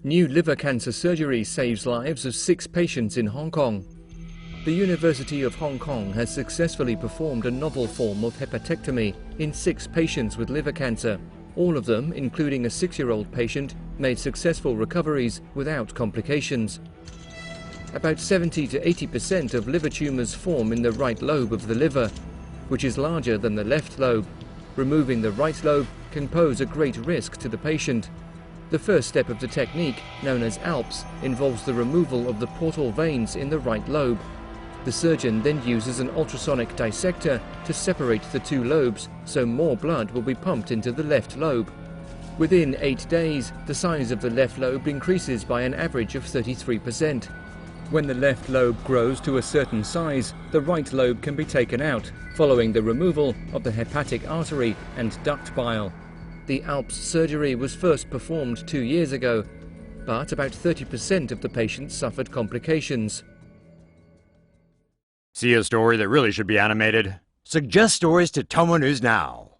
New liver cancer surgery saves lives of 6 patients in Hong Kong. The University of Hong Kong has successfully performed a novel form of hepatectomy in 6 patients with liver cancer. All of them, including a 6-year-old patient, made successful recoveries without complications. About 70 to 80% of liver tumours form in the right lobe of the liver, which is larger than the left lobe. Removing the right lobe can pose a great risk to the patient. The first step of the technique, known as ALPPS, involves the removal of the portal veins in the right lobe. The surgeon then uses an ultrasonic dissector to separate the 2 lobes, so more blood will be pumped into the left lobe. Within 8 days, the size of the left lobe increases by an average of 33%. When the left lobe grows to a certain size, the right lobe can be taken out, following the removal of the hepatic artery and duct bile. The ALPPS surgery was first performed 2 years ago, but about 30% of the patients suffered complications. See a story that really should be animated? Suggest stories to Tomo News now.